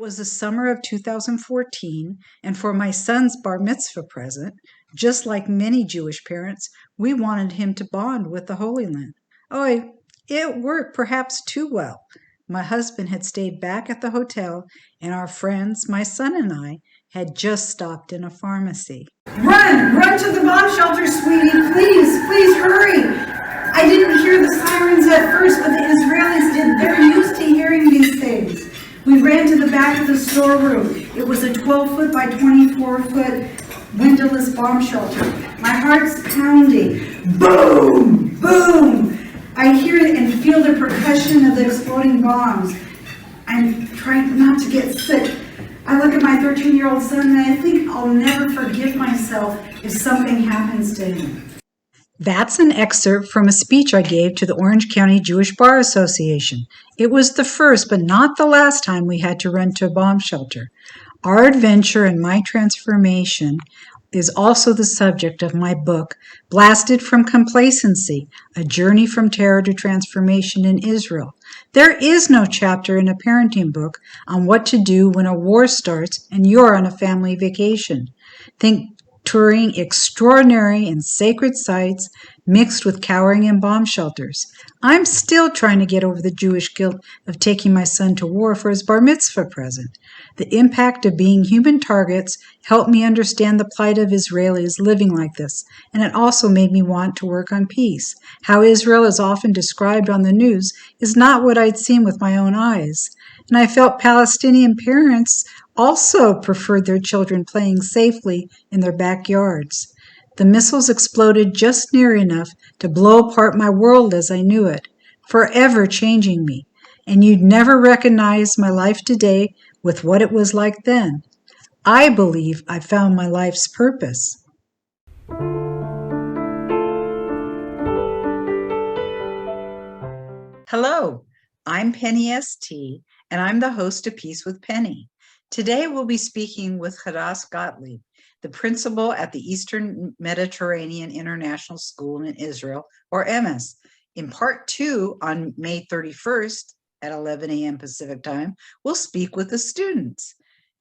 was the summer of 2014, and for my son's bar mitzvah present, just like many Jewish parents, we wanted him to bond with the Holy Land. Oh, it worked perhaps too well. My husband had stayed back at the hotel, and our friends, my son and I, had just stopped in a pharmacy. Run to the bomb shelter, sweetie. Please hurry. I didn't hear the sirens at first, but the Israelis did. They're used to hearing these things. We ran to the back of the storeroom. It was a 12-foot by 24-foot windowless bomb shelter. My heart's pounding. Boom! Boom! I hear it and feel the percussion of the exploding bombs. I'm trying not to get sick. I look at my 13-year-old son and I think I'll never forgive myself if something happens to him. That's an excerpt from a speech I gave to the Orange County Jewish Bar Association. It was the first, but not the last time we had to run to a bomb shelter. Our adventure and my transformation is also the subject of my book, Blasted from Complacency, A Journey from Terror to Transformation in Israel. There is no chapter in a parenting book on what to do when a war starts and you're on a family vacation. Think touring extraordinary and sacred sites mixed with cowering in bomb shelters. I'm still trying to get over the Jewish guilt of taking my son to war for his bar mitzvah present. The impact of being human targets helped me understand the plight of Israelis living like this, and it also made me want to work on peace. How Israel is often described on the news is not what I'd seen with my own eyes. And I felt Palestinian parents also preferred their children playing safely in their backyards. The missiles exploded just near enough to blow apart my world as I knew it, forever changing me. And you'd never recognize my life today with what it was like then. I believe I found my life's purpose. Hello, I'm Penny St., and I'm the host of Peace with Penny. Today we'll be speaking with Hadas Gottlieb, the principal at the Eastern Mediterranean International School in Israel, or EMIS. In part 2, on May 31st at 11 a.m. Pacific time, we'll speak with the students.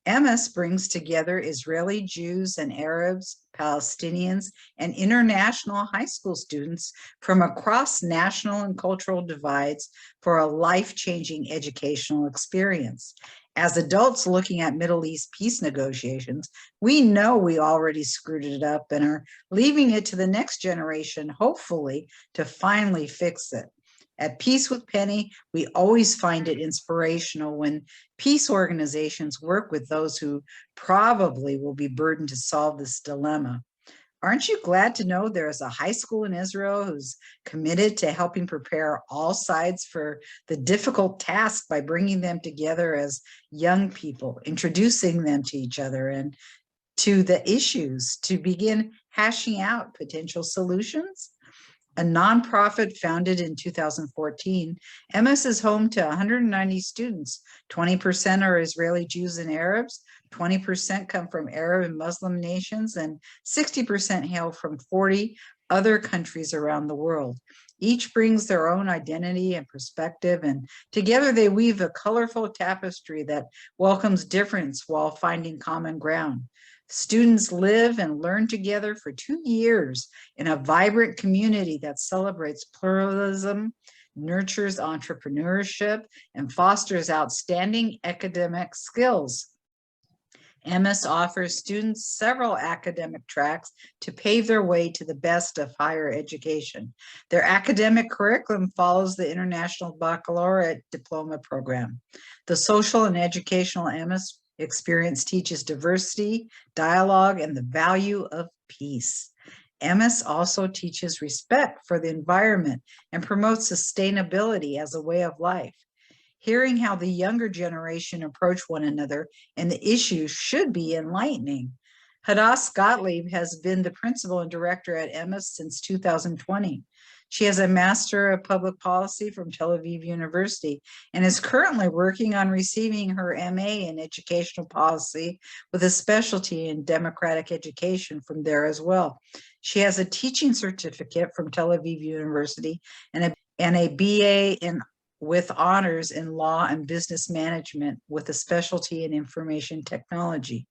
EMIS brings together Israeli Jews and Arabs, Palestinians, and international high school students from across national and cultural divides for a life-changing educational experience. As adults looking at Middle East peace negotiations, we know we already screwed it up and are leaving it to the next generation, hopefully, to finally fix it. At Peace with Penny, we always find it inspirational when peace organizations work with those who probably will be burdened to solve this dilemma. Aren't you glad to know there is a high school in Israel who's committed to helping prepare all sides for the difficult task by bringing them together as young people, introducing them to each other and to the issues to begin hashing out potential solutions? A nonprofit founded in 2014, EMIS is home to 190 students. 20% are Israeli Jews and Arabs, 20% come from Arab and Muslim nations, and 60% hail from 40 other countries around the world. Each brings their own identity and perspective, and together they weave a colorful tapestry that welcomes difference while finding common ground. Students live and learn together for 2 years in a vibrant community that celebrates pluralism, nurtures entrepreneurship, and fosters outstanding academic skills. EMIS offers students several academic tracks to pave their way to the best of higher education. Their academic curriculum follows the International Baccalaureate Diploma program. The social and educational EMIS experience teaches diversity, dialogue, and the value of peace. EMIS also teaches respect for the environment and promotes sustainability as a way of life. Hearing how the younger generation approach one another and the issues should be enlightening. Hadas Gottlieb has been the principal and director at EMIS since 2020. She has a Master of Public Policy from Tel Aviv University and is currently working on receiving her MA in Educational Policy with a specialty in Democratic Education from there as well. She has a teaching certificate from Tel Aviv University and a BA in with honors in law and business management with a specialty in information technology.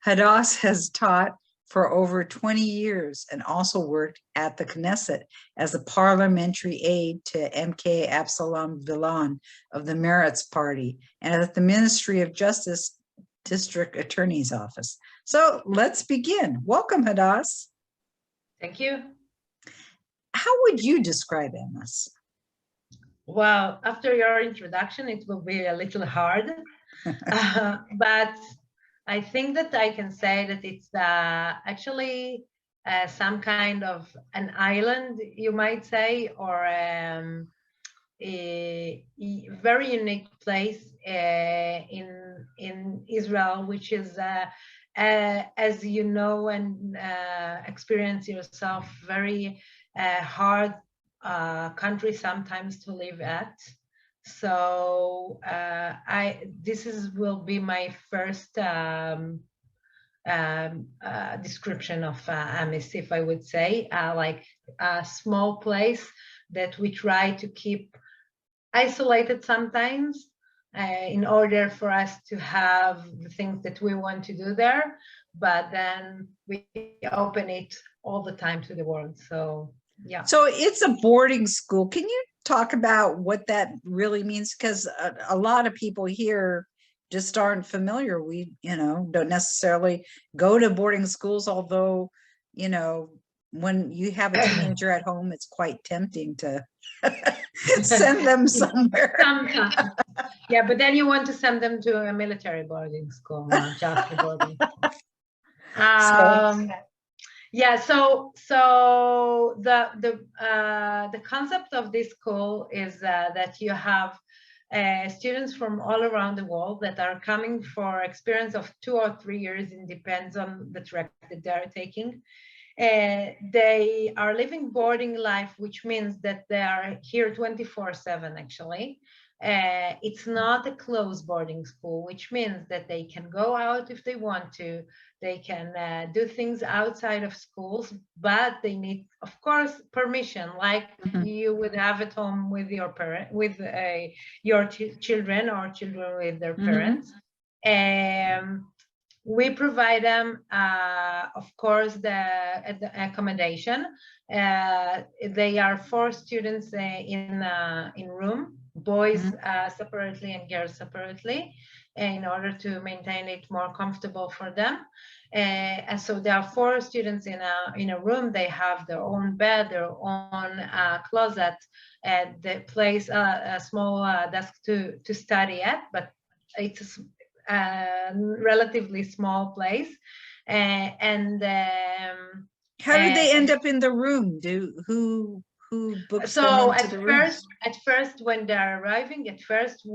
Hadas has taught for over 20 years and also worked at the Knesset as a parliamentary aide to MK Absalom Villan of the Meretz Party and at the Ministry of Justice District Attorney's Office. So let's begin. Welcome, Hadas. Thank you. How would you describe EMIS? Well, after your introduction, it will be a little hard, but I think that I can say that it's actually some kind of an island, you might say, or a very unique place in Israel, which is, as you know and experience yourself, very hard country sometimes to live at. So will be my first description of EMIS, if I would say, like a small place that we try to keep isolated sometimes in order for us to have the things that we want to do there, but then we open it all the time to the world. So yeah. So it's a boarding school. Can you talk about what that really means? Because a lot of people here just aren't familiar. We, don't necessarily go to boarding schools, although, when you have a teenager at home, it's quite tempting to send them somewhere. Sometimes. Yeah, but then you want to send them to a military boarding school, not just a boarding school. Yeah, so the concept of this school is that you have students from all around the world that are coming for experience of 2 or 3 years. It depends on the track that they're taking. They are living boarding life, which means that they are here 24/7 actually. It's not a closed boarding school, which means that they can go out if they want to. They can do things outside of schools, but they need, of course, permission, like you would have at home with your parent, with your children or children with their parents. We provide them, of course, the accommodation. They are 4 students in room, boys separately and girls separately, in order to maintain it more comfortable for them. And so there are 4 students in a room. They have their own bed, their own closet, and they place a small desk to study at, but it's a relatively small place. How did they end up in the room? Who books them into the room? At first, when they're arriving,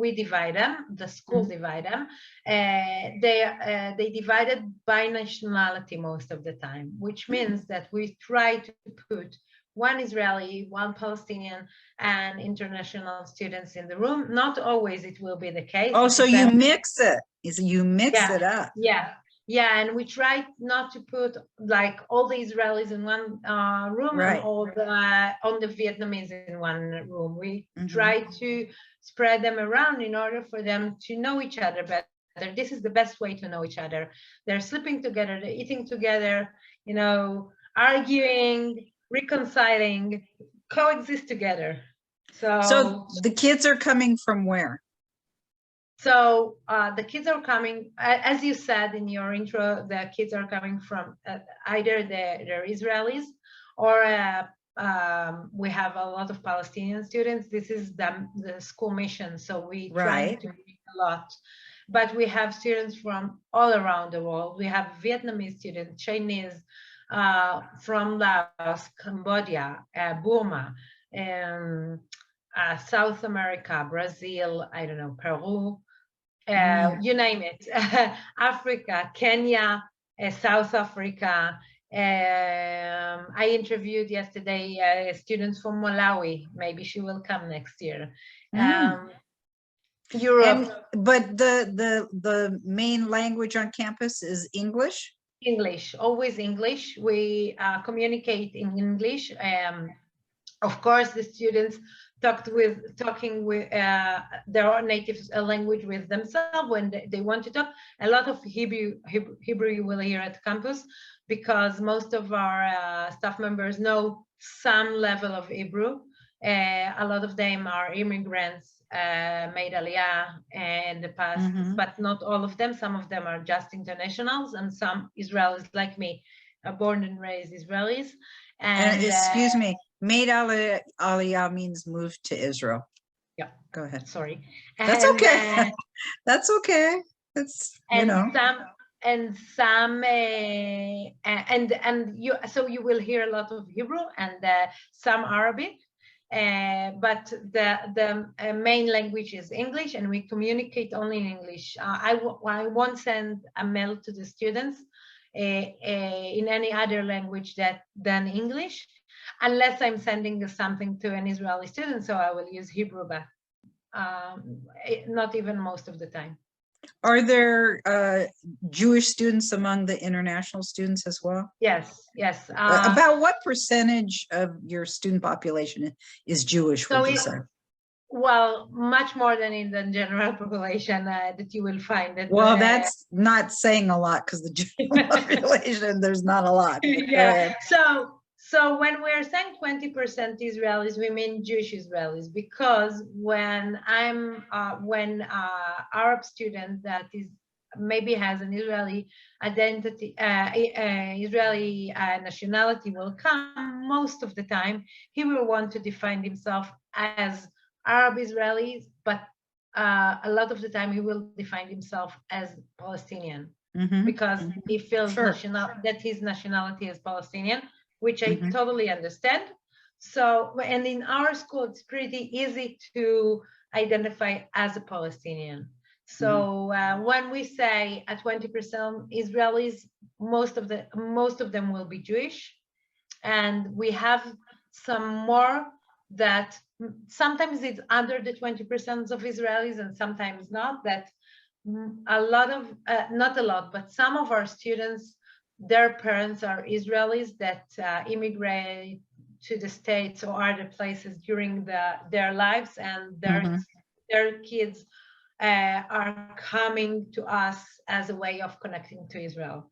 we divide them. The school divide them. They divided by nationality most of the time, which means that we try to put 1 Israeli, 1 Palestinian, and international students in the room. Not always it will be the case. Oh, so you mix it. You mix it up. Yeah, and we try not to put like all the Israelis in one room, right, and all the Vietnamese in one room. We try to spread them around in order for them to know each other better. This is the best way to know each other. They're sleeping together, they're eating together, arguing, reconciling, coexist together. So the kids are coming from where? So the kids are coming, as you said in your intro, the kids are coming from either they're Israelis, or we have a lot of Palestinian students. This is the school mission, so we try to reach a lot. But we have students from all around the world. We have Vietnamese students, Chinese, from Laos, Cambodia, Burma, South America, Brazil, I don't know, Peru. You name it. Africa, Kenya, South Africa. I interviewed yesterday students from Malawi. Maybe she will come next year. Europe. But the main language on campus is English? English, always English. We communicate in English. Of course, the students talking with their own native language with themselves when they want to talk. A lot of Hebrew you will hear at campus, because most of our staff members know some level of Hebrew. A lot of them are immigrants, made Aliyah in the past, but not all of them. Some of them are just internationals, and some Israelis like me, are born and raised Israelis. And excuse me, made Aliyah means moved to Israel. Yeah. Go ahead. Sorry. That's okay. That's okay. It's, you know. So you will hear a lot of Hebrew and some Arabic, but the main language is English, and we communicate only in English. I won't send a mail to the students in any other language than English, unless I'm sending something to an Israeli student, so I will use Hebrew, but not even most of the time. Are there Jewish students among the international students as well? Yes, yes. About what percentage of your student population is Jewish, would you say? Well, much more than in the general population that you will find. Well, that's not saying a lot, because the general population, there's not a lot. Yeah. So when we're saying 20% Israelis, we mean Jewish Israelis, because when Arab student that is maybe has an Israeli identity, Israeli nationality will come, most of the time he will want to define himself as Arab Israelis, but a lot of the time he will define himself as Palestinian, because he feels that his nationality is Palestinian, which I totally understand. So, and in our school, it's pretty easy to identify as a Palestinian. So when we say at 20% Israelis, most of them will be Jewish, and we have some more that sometimes it's under the 20% of Israelis and sometimes not. That a lot of not a lot, but some of our students, their parents are Israelis that immigrate to the States or other places during their lives, and their kids are coming to us as a way of connecting to Israel.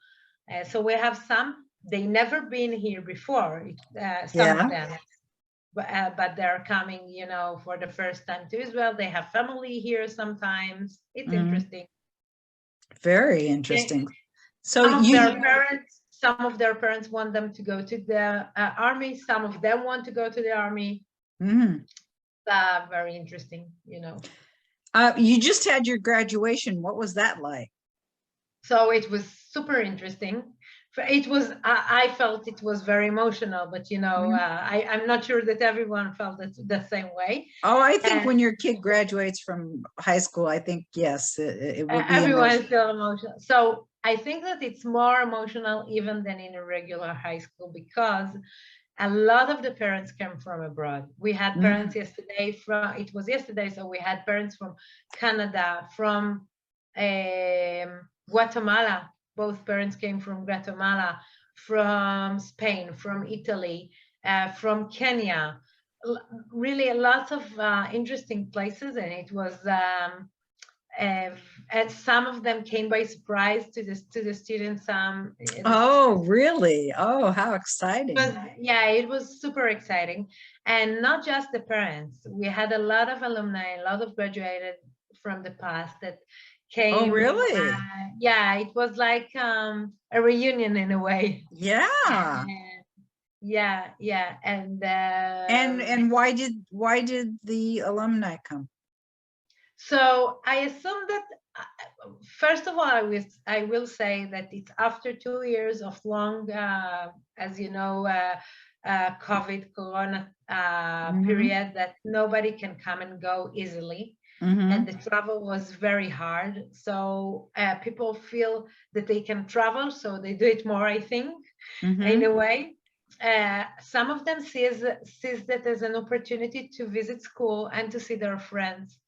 So we have some, they never been here before, some of them, but they're coming, you know, for the first time to Israel. They have family here sometimes. It's interesting. Very interesting. So some of their parents want them to go to the army. Some of them want to go to the army. Very interesting, you know. You just had your graduation. What was that like? So it was super interesting. It was, I felt it was very emotional, but you know, I'm not sure that everyone felt it the same way. Oh, I think when your kid graduates from high school, I think, yes, it will be everyone feel emotional. So I think that it's more emotional even than in a regular high school, because a lot of the parents came from abroad. We had parents yesterday it was yesterday, so we had parents from Canada, from Guatemala. Both parents came from Guatemala, from Spain, from Italy, from Kenya. Really, lots of interesting places, and it was. And some of them came by surprise to the students. Oh, really? Oh, how exciting! Yeah, it was super exciting, and not just the parents. We had a lot of alumni, a lot of graduated from the past that came. Oh, really? Yeah, it was like a reunion in a way. Yeah. Yeah, and why did the alumni come? So I assume that, first of all, I will say that it's after 2 years of long, as you know, COVID, Corona period, that nobody can come and go easily. And the travel was very hard. So people feel that they can travel, so they do it more, I think, in a way. Some of them sees that as an opportunity to visit school and to see their friends.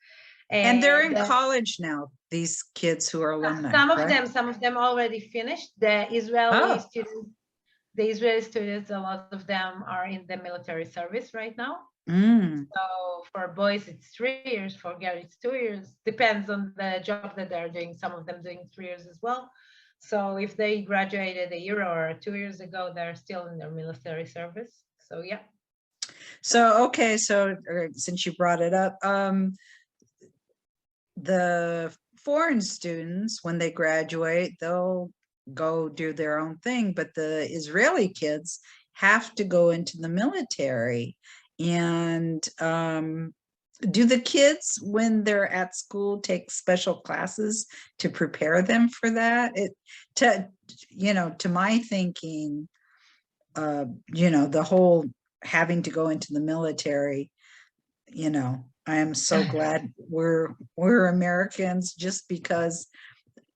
And they're in college now, these kids who are alumni. Some of them already finished. The Israeli students the Israeli students, a lot of them are in the military service right now. Mm. So for boys, it's 3 years. For girls, it's 2 years. Depends on the job that they're doing. Some of them doing 3 years as well. So if they graduated a year or 2 years ago, they're still in their military service. So yeah. So, okay, so since you brought it up, the foreign students, when they graduate, they'll go do their own thing, but the Israeli kids have to go into the military. And do the kids, when they're at school, take special classes to prepare them for that? To my thinking, the whole having to go into the military, I am so glad we're Americans, just because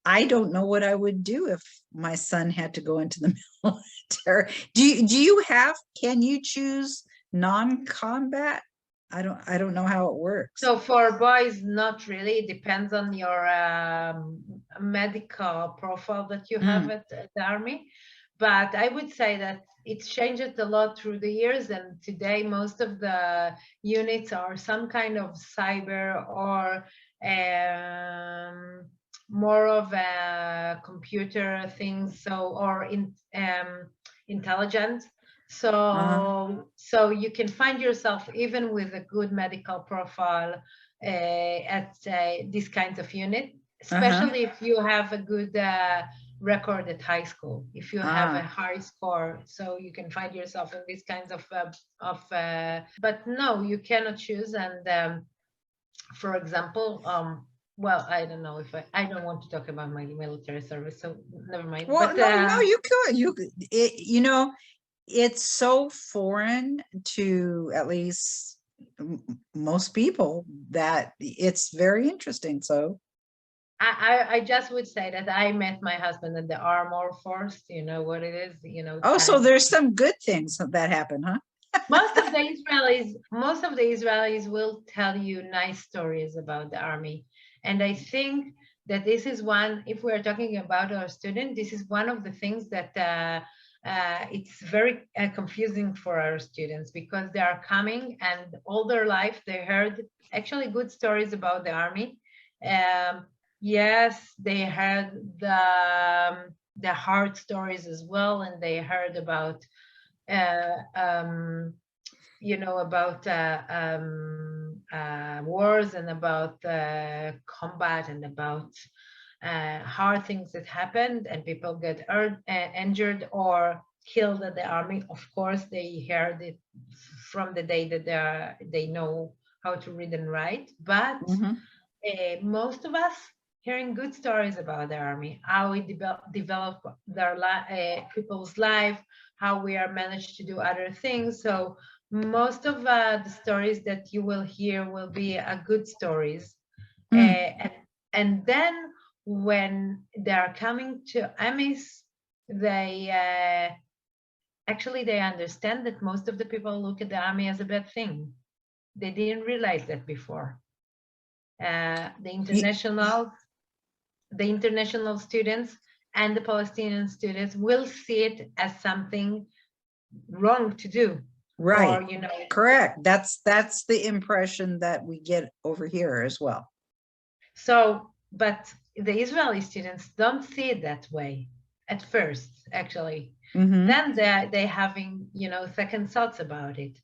I don't know what I would do if my son had to go into the military. Can you choose non-combat? I don't know how it works. So for boys, not really. It depends on your medical profile that you have at the army. But I would say that it's changed a lot through the years, and today most of the units are some kind of cyber or more of a computer things, so or intelligence. So you can find yourself even with a good medical profile at this kind of unit, especially if you have a good record at high school, if you have a high score, so you can find yourself in these kinds of but no, you cannot choose. And for example, well, I don't know if I don't want to talk about my military service, so never mind. Well, but no, you could. It's so foreign to at least most people that it's very interesting. So I just would say that I met my husband in the armed force. You know what it is, oh, so there's some good things that happen, huh? most of the Israelis will tell you nice stories about the army. And I think that this is one, if we're talking about our student, this is one of the things that it's very confusing for our students, because they are coming and all their life they heard actually good stories about the army. Yes, they heard the hard stories as well, and they heard about about wars and about combat and about hard things that happened, and people get injured or killed at the army. Of course, they heard it from the day that they know how to read and write. But most of us hearing good stories about the army, how it developed their people's life, how we are managed to do other things. So most of the stories that you will hear will be good stories. And then when they are coming to EMIS, they actually they understand that most of the people look at the army as a bad thing. They didn't realize that before. The international students and the Palestinian students will see it as something wrong to do. Right. Or, correct. That's the impression that we get over here as well. So, but the Israeli students don't see it that way at first, actually. Then they having, second thoughts about it.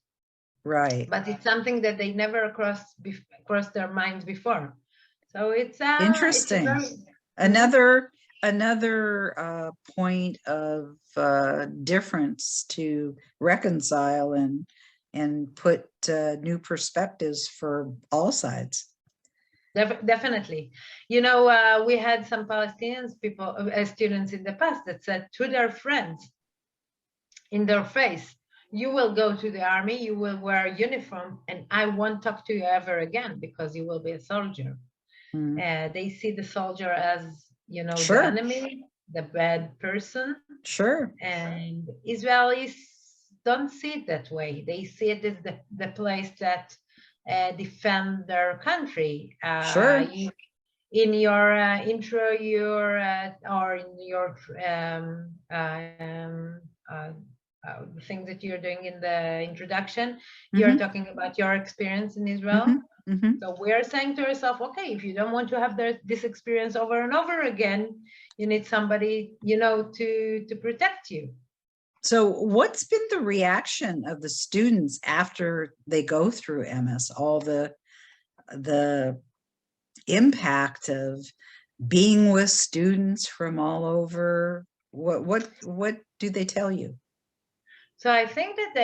Right. But it's something that they never crossed their minds before. So it's interesting. Another point of difference to reconcile and put new perspectives for all sides. Definitely. We had some Palestinians students in the past that said to their friends in their face, you will go to the army, you will wear a uniform, and I won't talk to you ever again because you will be a soldier. They see the soldier as, sure, the enemy, the bad person. Sure. And Israelis don't see it that way. They see it as the place that defend their country. Sure. In your intro, or in your the things that you're doing in the introduction, you're talking about your experience in Israel. So we're saying to ourselves, okay, if you don't want to have this experience over and over again, you need somebody, to protect you. So what's been the reaction of the students after they go through EMIS, all the impact of being with students from all over? What do they tell you? So I think that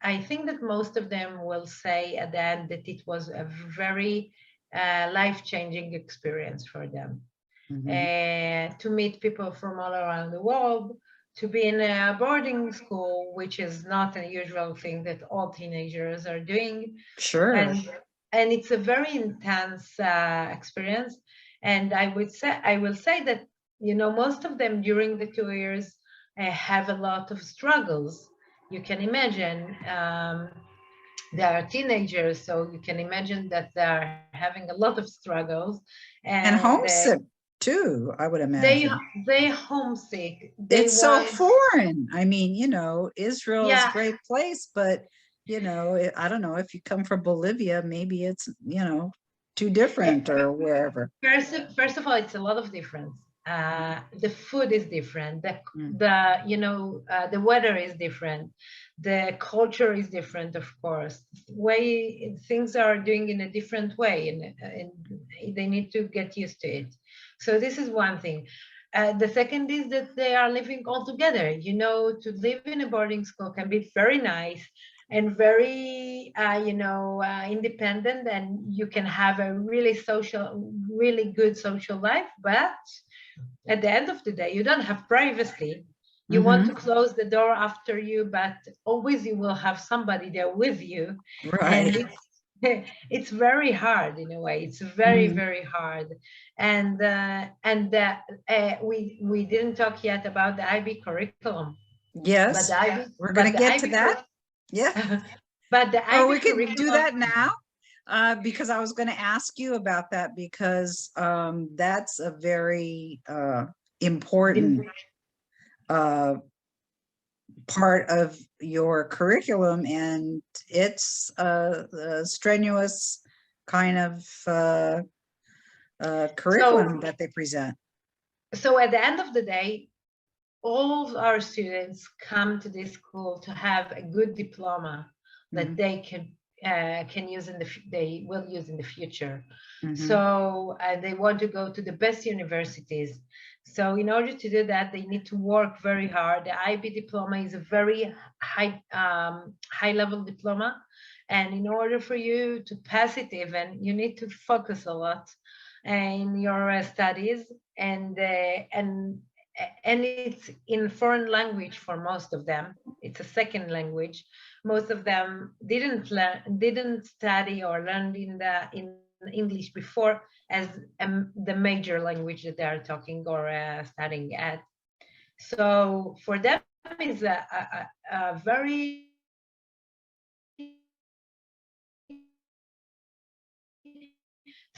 I think that most of them will say at the end that it was a very life-changing experience for them. To meet people from all around the world, to be in a boarding school, which is not a usual thing that all teenagers are doing. Sure. And it's a very intense experience. And I will say that, most of them during the 2 years have a lot of struggles. You can imagine they are teenagers, so you can imagine that they are having a lot of struggles. And homesick too, I would imagine. They homesick. It's so foreign. I mean, Israel is a great place, but I don't know, if you come from Bolivia, maybe it's, too different or wherever. First of all, it's a lot of difference. The food is different. The weather is different. The culture is different, of course. Way things are doing in a different way, and they need to get used to it. So this is one thing. The second is that they are living all together. To live in a boarding school can be very nice and very, independent, and you can have a really good social life. But at the end of the day, you don't have privacy. You want to close the door after you, but always you will have somebody there with you. Right. And it's very hard in a way. It's very, very hard. And we didn't talk yet about the IB curriculum. Yes, we're going to get to that. Yeah. But the IB we could do that now. Because I was going to ask you about that, because that's a very important part of your curriculum, and it's a strenuous kind of curriculum that they present. So at the end of the day, all of our students come to this school to have a good diploma that they can use they will use in the future. So they want to go to the best universities. So in order to do that, they need to work very hard. The IB diploma is a very high level diploma, and in order for you to pass it, even you need to focus a lot in your studies, and it's in foreign language for most of them. It's a second language. Most of them didn't study or learn in English before as the major language that they are talking or studying at. So for them, it's a very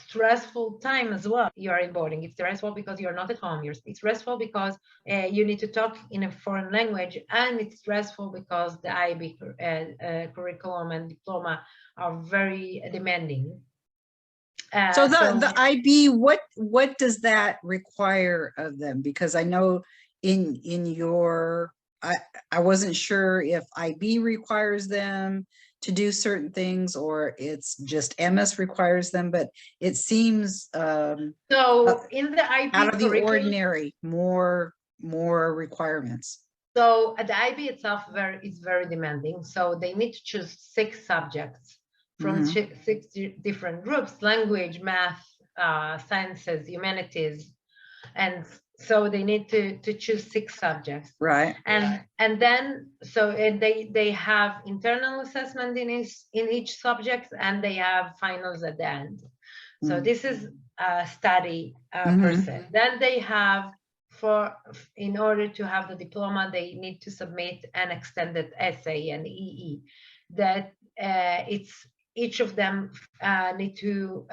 stressful time as well. You are in boarding. It's stressful because you're not at home. It's stressful because you need to talk in a foreign language, and it's stressful because the IB curriculum and diploma are very demanding. So the IB, what does that require of them? Because I know in your, I wasn't sure if IB requires them to do certain things, or it's just EMIS requires them, but it seems so in the IB out of the ordinary, more requirements. So the IB itself is very demanding. So they need to choose 6 subjects from 6 different groups: language, math, sciences, humanities, and so they need to choose 6 subjects. Right. And then they have internal assessment in each subject, and they have finals at the end. So this is a study person. Then they have, in order to have the diploma, they need to submit an extended essay, an EE, that it's each of them need to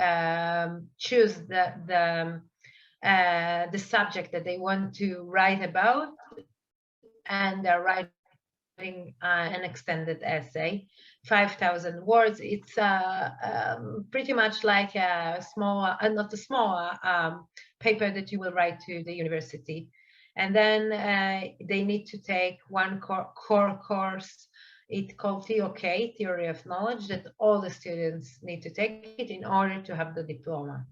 choose the subject that they want to write about, and they're writing an extended essay, 5,000 words. It's pretty much like a small, not a small paper that you will write to the university. And then they need to take one core course. It's called TOK, Theory of Knowledge, that all the students need to take it in order to have the diploma.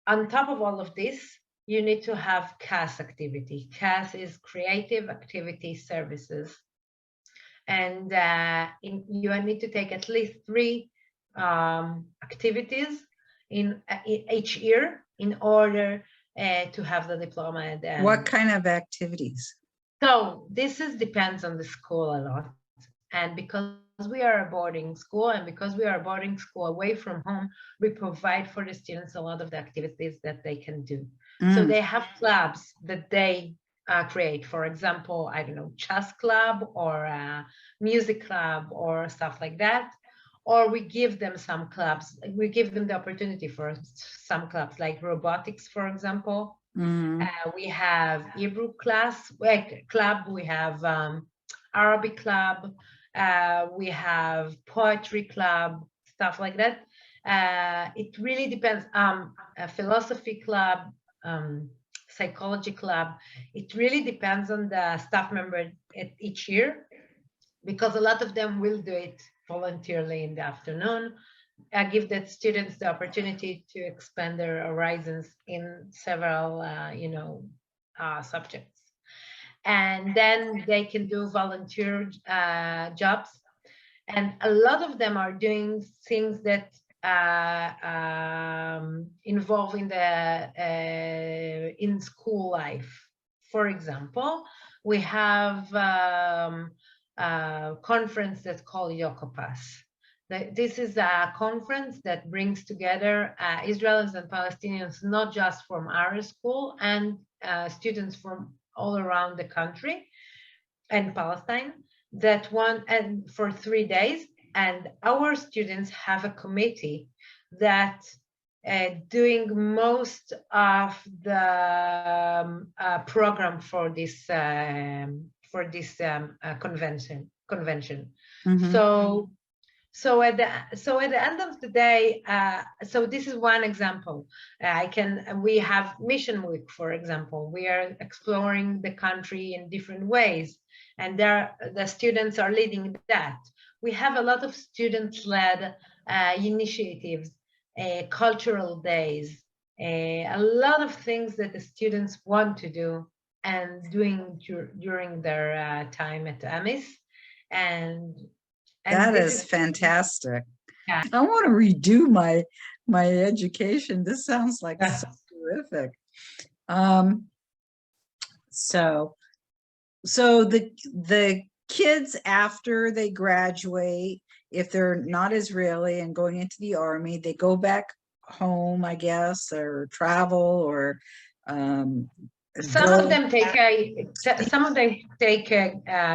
On top of all of this, you need to have CAS activity. CAS is Creative Activity Services. And you need to take at least 3 activities in each year in order to have the diploma at the end. What kind of activities? So this depends on the school a lot. And because we are a boarding school, and because we are a boarding school away from home, we provide for the students a lot of the activities that they can do. So they have clubs that they create. For example, I don't know, chess club or a music club or stuff like that. Or we give them some clubs. We give them the opportunity for some clubs, like robotics, for example. We have Hebrew club. We have Arabic club. We have poetry club, stuff like that. It really depends. A philosophy club, psychology club. It really depends on the staff member at each year, because a lot of them will do it voluntarily in the afternoon. I give the students the opportunity to expand their horizons in several, subjects. And then they can do volunteer jobs. And a lot of them are doing things that involve in school life. For example, we have a conference that's called Yokopas. This is a conference that brings together Israelis and Palestinians, not just from our school, and students from all around the country and Palestine, that one, and for 3 days. And our students have a committee that doing most of the program for this convention. So at the end of the day, so this is one example. We have Mission Week, for example. We are exploring the country in different ways, and the students are leading that. We have a lot of student-led initiatives, cultural days, a lot of things that the students want to do and doing during their time at EMIS. And that is fantastic. Yeah. I want to redo my education. This sounds like so terrific. So the kids, after they graduate, if they're not Israeli and going into the army, they go back home, I guess, or travel, or some of them take a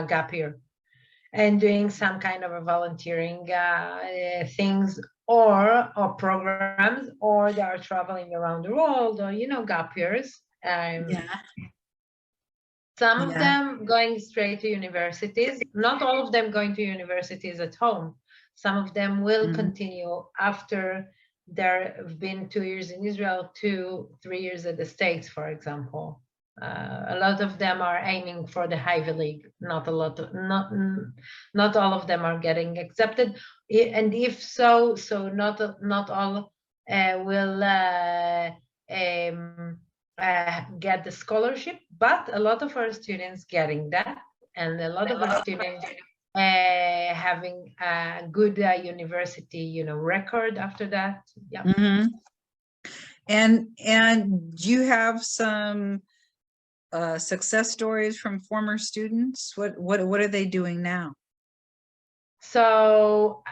gap year and doing some kind of a volunteering things or programs, or they are traveling around the world, or gap years. Some of them going straight to universities. Not all of them going to universities at home. Some of them will continue after they've been 2 years in Israel, 2-3 years at the States, for example. A lot of them are aiming for the Ivy League. Not all of them are getting accepted, and if so, not all will get the scholarship. But a lot of our students getting that, and a lot of our students having a good university, record after that. Yeah. And do you have some success stories from former students? What are they doing now? So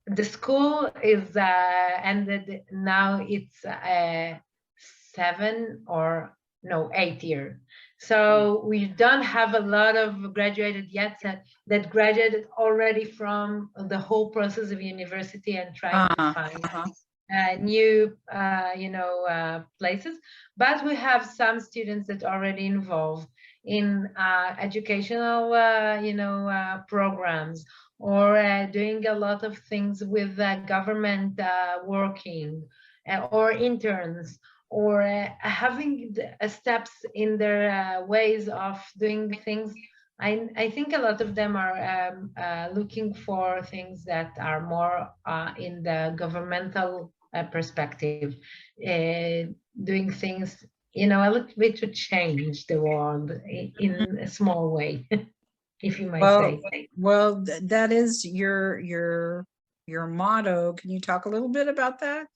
the school is ended now. It's 8 year. So we don't have a lot of graduated yet that graduated already from the whole process of university and trying to find new places. But we have some students that already involved in educational, programs, or doing a lot of things with government working, or interns, or having steps in their ways of doing things. I think a lot of them are looking for things that are more in the governmental perspective, doing things, a little bit to change the world in a small way, if you might Well, say. that is your motto. Can you talk a little bit about that?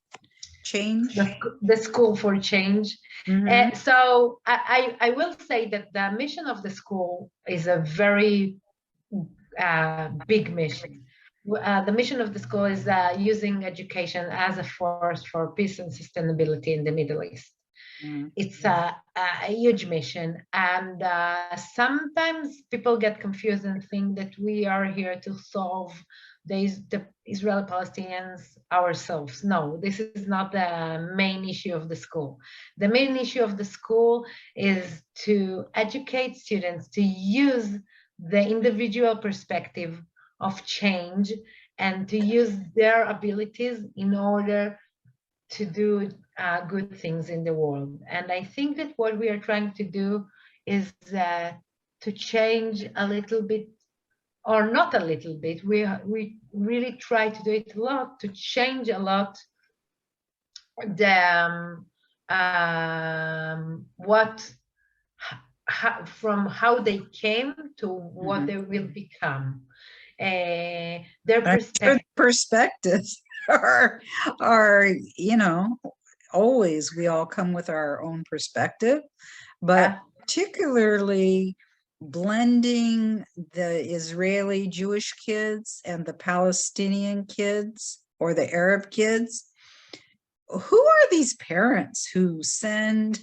Change. The School for Change. Mhm. So I will say that the mission of the school is a very big mission. The mission of the school is using education as a force for peace and sustainability in the Middle East. Mhm. It's a huge mission, and sometimes people get confused and think that we are here to solve the Israeli Palestinians ourselves. No, this is not the main issue of the school. The main issue of the school is to educate students to use the individual perspective of change and to use their abilities in order to do good things in the world. And I think that what we are trying to do is to change a little bit, or not a little bit. We really try to do it a lot, to change a lot the what from how they came to what they will become. Their I'm sure perspective. perspectives are always, we all come with our own perspective, but particularly blending the Israeli Jewish kids and the Palestinian kids or the Arab kids. Who are these parents who send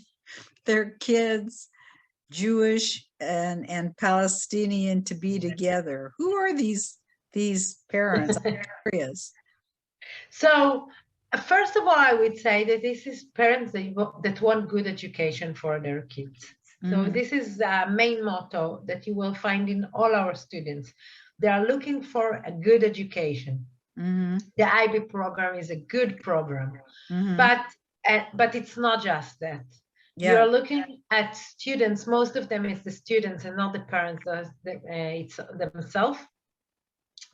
their kids, Jewish and Palestinian, to be together? Who are these parents? I'm curious. So, first of all, I would say that this is parents that want good education for their kids. So this is the main motto that you will find in all our students. They are looking for a good education. The IB program is a good program, but it's not just that. You're looking at students. Most of them is the students and not the parents. It's themselves.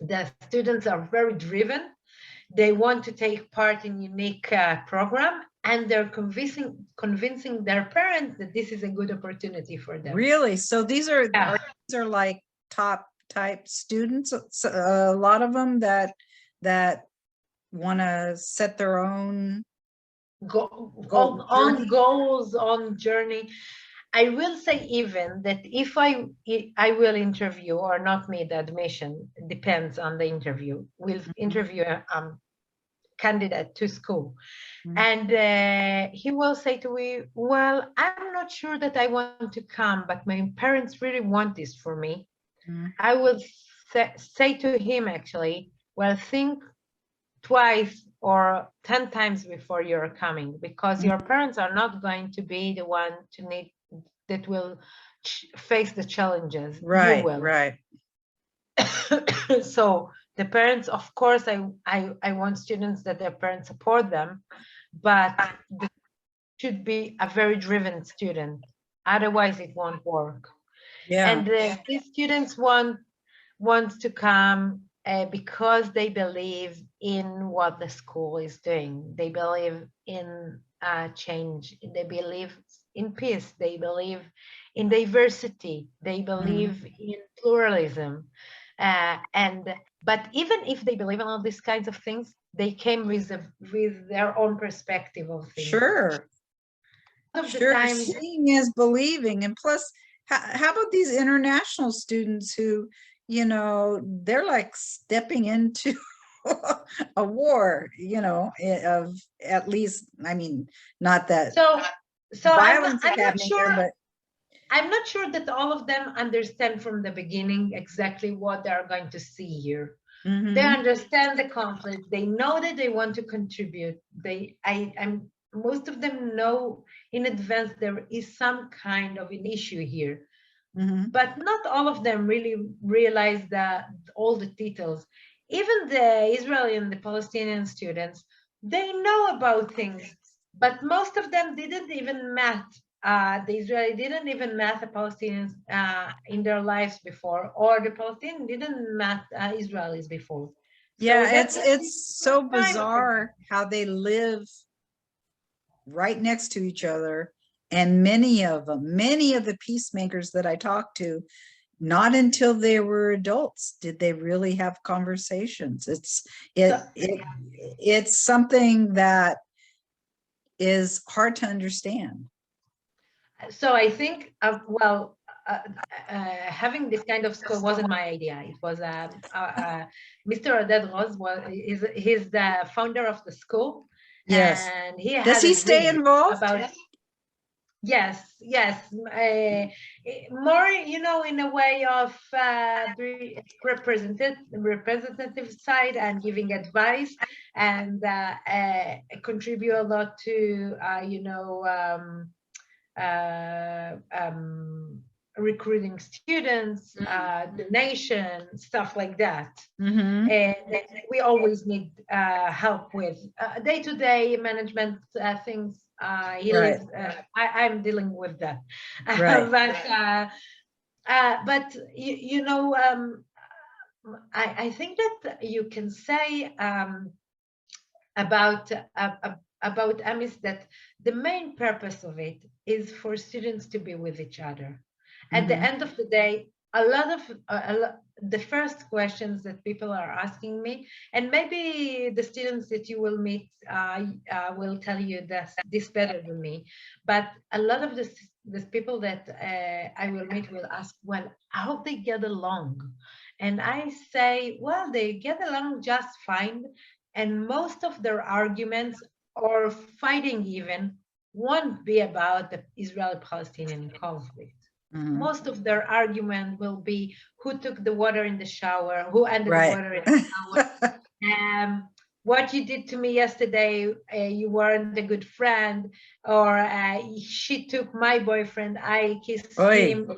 The students are very driven. They want to take part in unique program, and they're convincing their parents that this is a good opportunity for them. Really? So these are like top type students, a lot of them that want to set their own goals, on journey. I will say even that if I will interview, or not me, the admission depends on the interview. We'll interview a candidate to school, and he will say to me, well, I'm not sure that I want to come, but my parents really want this for me. I will say to him, actually, well, think twice or 10 times before you're coming, because your parents are not going to be the one that will face the challenges. Right, you will. right. So the parents, of course, I want students that their parents support them, but they should be a very driven student. Otherwise, it won't work. And these students want to come because they believe in what the school is doing. They believe in change. They believe in peace. They believe in diversity. They believe in pluralism. But even if they believe in all these kinds of things, they came with their own perspective of things. Sure. Seeing is believing. And plus, how about these international students who, they're like stepping into a war, of, at least, I mean, not that so violence I'm is happening here, but I'm not sure that all of them understand from the beginning exactly what they are going to see here. They understand the conflict. They know that they want to contribute. Most of them know in advance there is some kind of an issue here. but not all of them really realize that all the details. Even the Israeli and the Palestinian students, they know about things, but most of them didn't even met the Israeli didn't even met the Palestinians in their lives before, or the Palestinians didn't met Israelis before. Yeah, it's so bizarre how they live right next to each other. And many of the peacemakers that I talked to, not until they were adults did they really have conversations. It's something that is hard to understand. So I think, having this kind of school wasn't my idea. It was Mr. Oded Roz he's the founder of the school. Yes. And he Does he stay involved? About it. Yes, more, in a way of representative side and giving advice, and contribute a lot to, recruiting students, donation, stuff like that. And we always need help with day-to-day management things. Lives, I'm dealing with that. Right. But I think that you can say about EMIS that the main purpose of it is for students to be with each other. At the end of the day, a lot of the first questions that people are asking me, and maybe the students that you will meet will tell you this better than me, but a lot of the people that I will meet will ask, well, how they get along? And I say, well, they get along just fine, and most of their arguments or fighting even won't be about the Israeli-Palestinian conflict. Most of their argument will be who took the water in the shower, who ended the water in the shower, what you did to me yesterday, you weren't a good friend, or she took my boyfriend, I kissed him.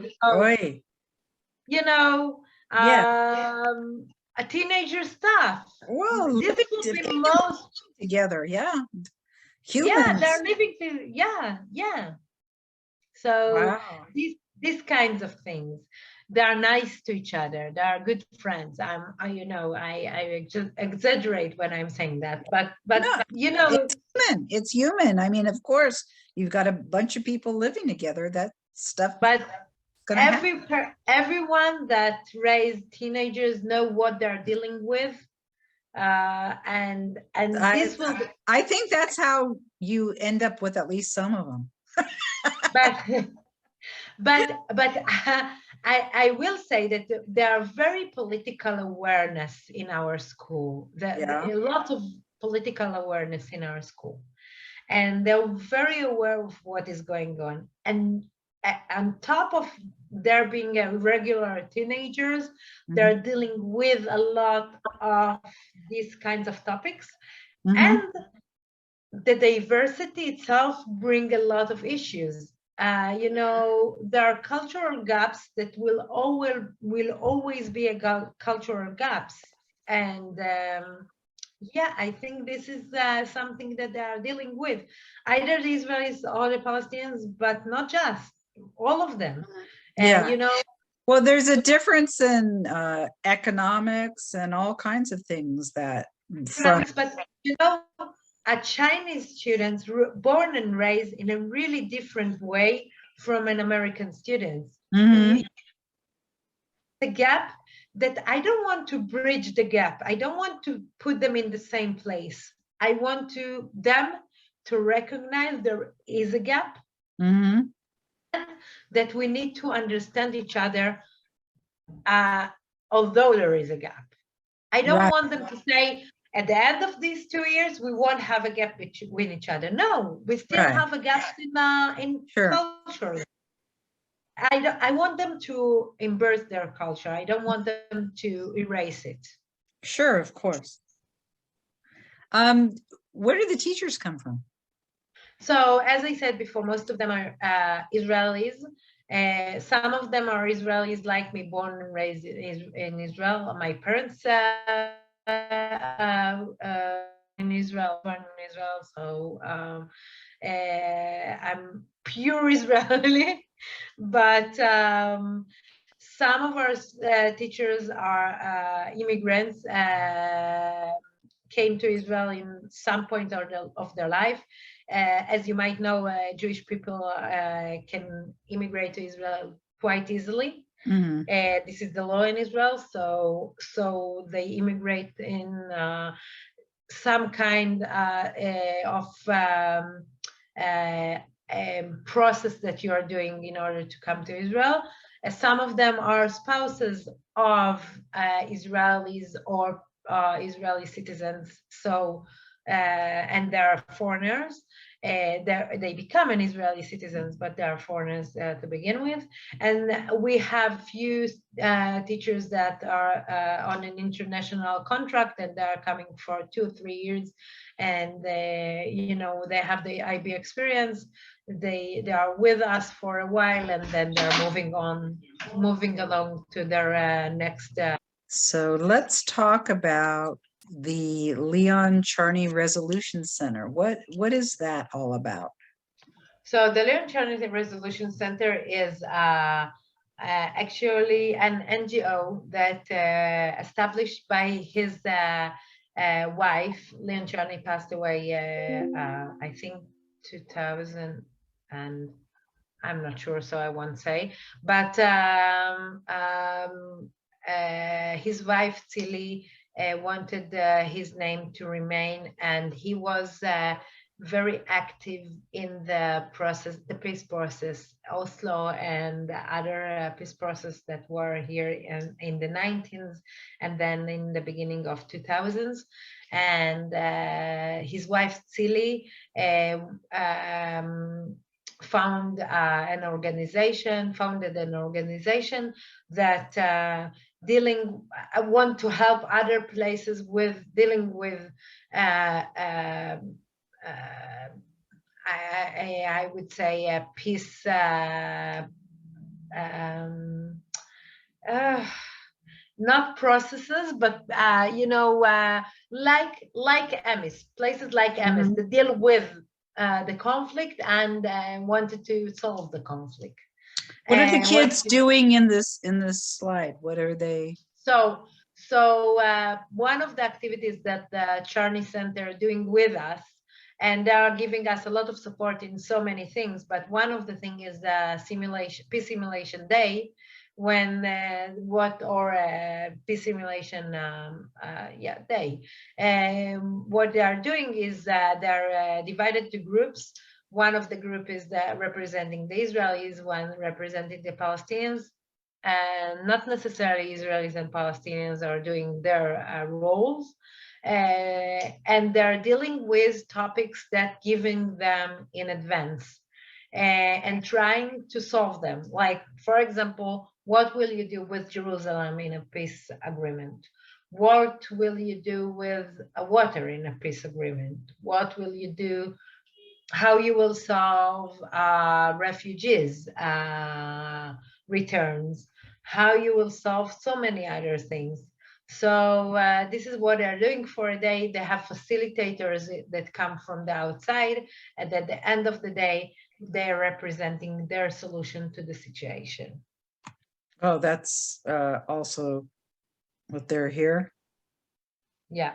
A teenager stuff. Well, this will be most together, humans. Yeah, they're living So these kinds of things, they are nice to each other. They are good friends. I just exaggerate when I'm saying that, but it's human. I mean, of course, you've got a bunch of people living together. That stuff. But everyone that raised teenagers know what they're dealing with, and this will. I think that's how you end up with at least some of them. But I will say that there are very political awareness in our school. A lot of political awareness in our school, and they're very aware of what is going on. And on top of there being regular teenagers, they're dealing with a lot of these kinds of topics, and the diversity itself brings a lot of issues. There are cultural gaps that will always be cultural gaps, and I think this is something that they are dealing with, either the Israelis or the Palestinians, but not just all of them. Well, there's a difference in economics and all kinds of things that. But a Chinese student born and raised in a really different way from an American student. The gap that I don't want to bridge the gap. I don't want to put them in the same place. I want them to recognize there is a gap, and that we need to understand each other, although there is a gap. I don't want them to say, at the end of these 2 years, we won't have a gap between each other. No, we still have a gap in culture. I want them to embrace their culture. I don't want them to erase it. Sure, of course. Where do the teachers come from? So, as I said before, most of them are Israelis, Some of them are Israelis like me, born and raised in Israel. My parents in Israel, born in Israel, so I'm pure Israeli. But some of our teachers are immigrants, came to Israel in some point of their life. As you might know, Jewish people can immigrate to Israel quite easily. Mm-hmm. This is the law in Israel, so they immigrate in some kind of process that you are doing in order to come to Israel. Some of them are spouses of Israelis or Israeli citizens, so and they're foreigners. They become an Israeli citizens, but they are foreigners to begin with. And we have few teachers that are on an international contract, and they're coming for 2-3 years, and you know, they have the IB experience. They are with us for a while, and then they're moving along to their next. So let's talk about the Leon Charney Resolution Center. What is that all about? So the Leon Charney Resolution Center is actually an NGO that established by his wife. Leon Charney passed away, I think 2000, and I'm not sure, so I won't say. But his wife Tzili wanted his name to remain, and he was very active in the process, the peace process, Oslo and other peace process that were here in the 19s and then in the beginning of 2000s. And his wife Tzili founded an organization that want to help other places with dealing with I would say a peace not processes, but you know, like EMIS, places like EMIS Mhm. that deal with the conflict and wanted to solve the conflict. What are the And kids doing in this slide? What are they? So one of the activities that the Charney Center are doing with us, and they are giving us a lot of support in so many things, but one of the things is the peace simulation day, when peace simulation day. What they are doing is they're divided to groups. One of the group is representing the Israelis, one representing the Palestinians, and not necessarily Israelis and Palestinians are doing their roles, and they're dealing with topics that giving them in advance and trying to solve them. Like, for example, what will you do with Jerusalem in a peace agreement? What will you do with water in a peace agreement? What will you do? How you will solve refugees returns? How you will solve so many other things. So this is what they're doing for a day. They have facilitators that come from the outside, and at the end of the day, they're representing their solution to the situation. Oh, that's also what they're here. Yeah,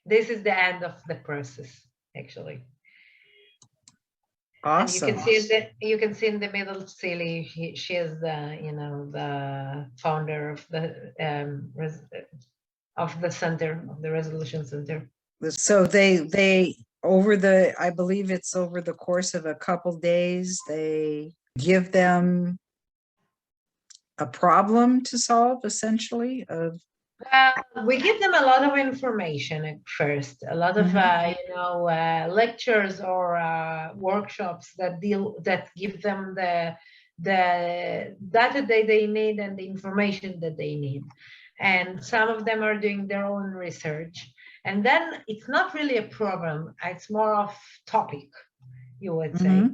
this is the end of the process, actually. Awesome. And you can see in the middle, Celie, she is the, you know, the founder of the center, of the resolution center. So they over the, I believe it's over the course of a couple days, they give them a problem to solve, essentially. We give them a lot of information at first, a lot of you know, lectures or workshops that give them the data that they need and the information that they need. And some of them are doing their own research. And then it's not really a problem, it's more of topic, you would say.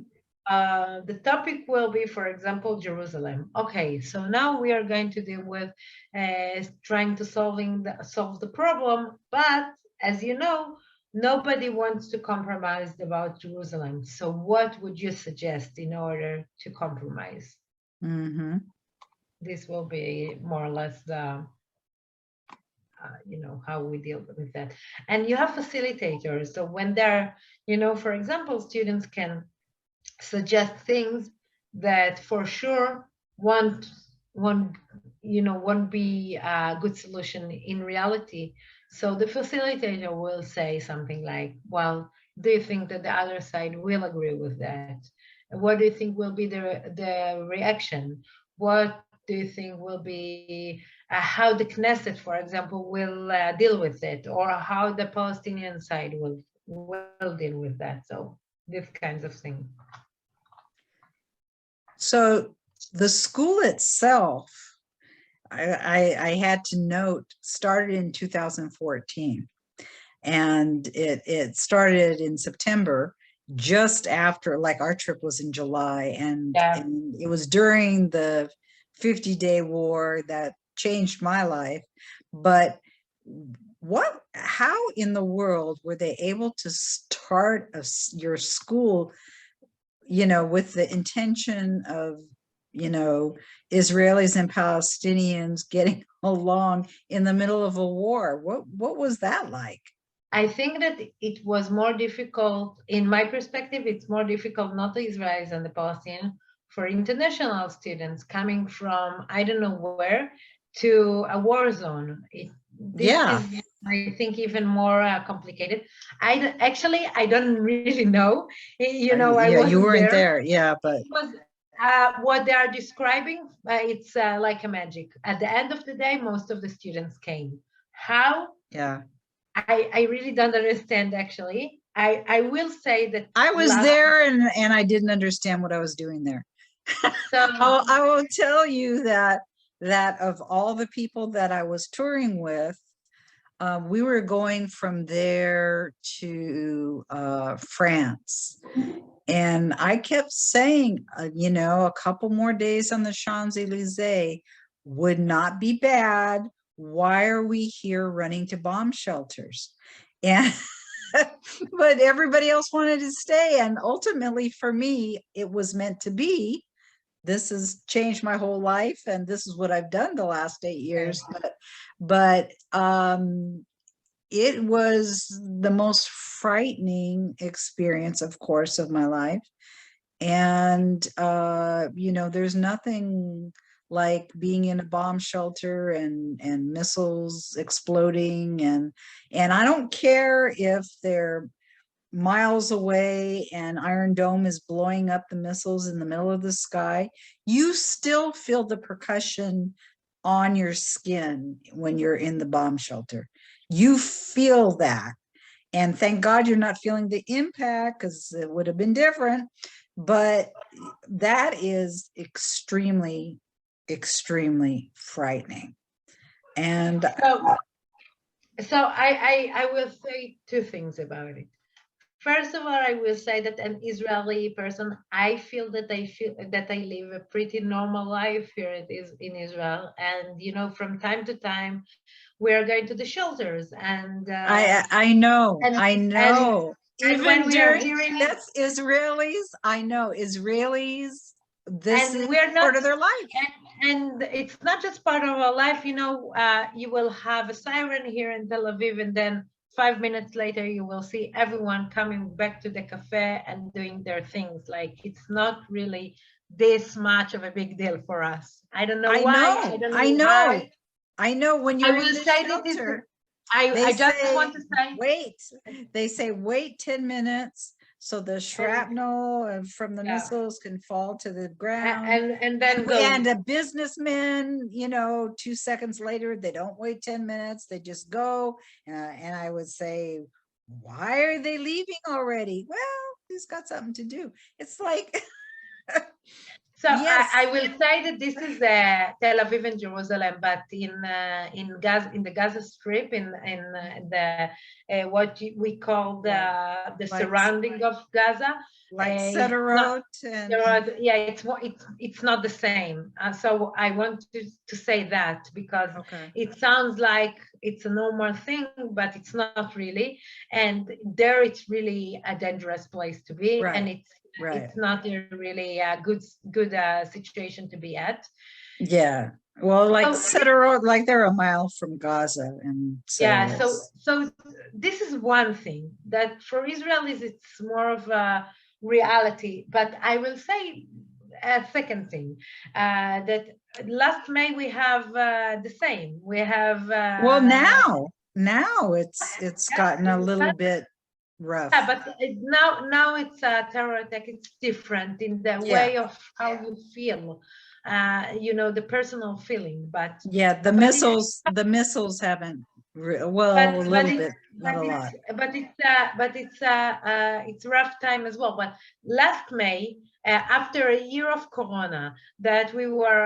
The topic will be, for example, Jerusalem. Okay, so now we are going to deal with trying to solve the problem, but as you know, nobody wants to compromise about Jerusalem. So what would you suggest in order to compromise? Mm-hmm. This will be more or less the how we deal with that. And you have facilitators. So when they're, for example, students can suggest things that for sure won't be a good solution in reality. So the facilitator will say something like, well, do you think that the other side will agree with that? What do you think will be the reaction? What do you think will be how the Knesset, for example, will deal with it, or how the Palestinian side will deal with that? So these kinds of things. So the school itself, I had to note, started in 2014, and it started in September, just after, like, our trip was in July, and it was during the 50-day war that changed my life. But how in the world were they able to start your school, with the intention of, Israelis and Palestinians getting along in the middle of a war? What was that like? I think that it was more difficult, in my perspective, it's more difficult, not the Israelis and the Palestinians, for international students coming from, I don't know where, to a war zone. This is, I think, even more complicated. I don't really know. You weren't there. Yeah, but it was, what they are describing, it's like a magic. At the end of the day, most of the students came. How? Yeah. I really don't understand, actually. I will say that I was there and I didn't understand what I was doing there. So I will tell you that of all the people that I was touring with, we were going from there to France. And I kept saying, a couple more days on the Champs-Elysees would not be bad. Why are we here running to bomb shelters? And but everybody else wanted to stay. And ultimately, for me, it was meant to be. This has changed my whole life, and this is what I've done the last 8 years. But it was the most frightening experience, of course, of my life. And there's nothing like being in a bomb shelter and missiles exploding, and I don't care if they're miles away and Iron Dome is blowing up the missiles in the middle of the sky. You still feel the percussion on your skin when you're in the bomb shelter. You feel that. And thank God you're not feeling the impact, because it would have been different. But that is extremely, extremely frightening. And so I will say two things about it. First of all, I will say that an Israeli person, I feel that I live a pretty normal life here in Israel. And from time to time, we are going to the shelters, and I know. And when we are hearing that's Israelis, I know Israelis, this is we're not part of their life. And it's not just part of our life. You will have a siren here in Tel Aviv, and then 5 minutes later, you will see everyone coming back to the cafe and doing their things. Like, it's not really this much of a big deal for us. I don't know why. I don't know why. I know when you're in the shelter, I just want to say, wait. They say wait 10 minutes so the shrapnel from the missiles can fall to the ground. And then go. And a businessman, 2 seconds later, they don't wait 10 minutes, they just go. And I would say, why are they leaving already? Well, he's got something to do. It's like So Yes. I will say that this is Tel Aviv and Jerusalem, but in Gaza, in the Gaza Strip, in the what we call the Like- surrounding of Gaza, Like it's not, Sederot and yeah, it's not the same. So I want to say that because okay. it sounds like it's a normal thing, but it's not really. And there, it's really a dangerous place to be, Right. and it's not a really good situation to be at. Yeah. Well, like So, Sederot, like they're a mile from Gaza, and yeah, so so this is one thing that for Israelis it's more of a reality. But I will say a second thing, that last May we have the same. We have well, now it's gotten a little bit rough. yeah, but now it's a terror attack. It's different in the way of how you feel, the personal feeling. But Yeah, the missiles haven't well, a little bit, not a lot. It's rough time as well. But last May, after a year of Corona, that we were,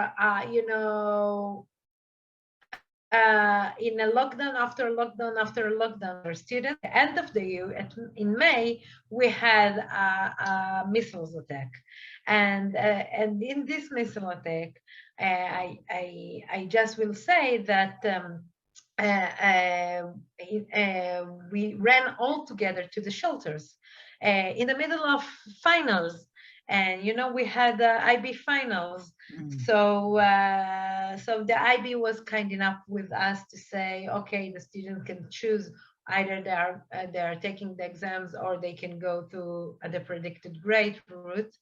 in a lockdown after lockdown after lockdown for students. At the end of the year, in May, we had a missiles attack, and in this missile attack, I just will say that we ran all together to the shelters in the middle of finals. And we had IB finals, so the IB was kind enough with us to say, okay, the student can choose either they are taking the exams or they can go to the predicted grade route.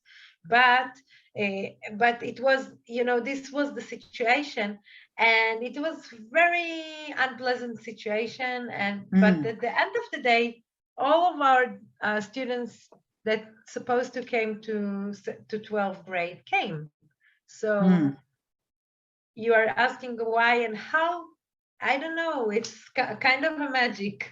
But it was, this was the situation, and it was very unpleasant situation. But at the end of the day, all of our students that supposed to came to 12th grade came. So you are asking why and how? I don't know. It's kind of a magic.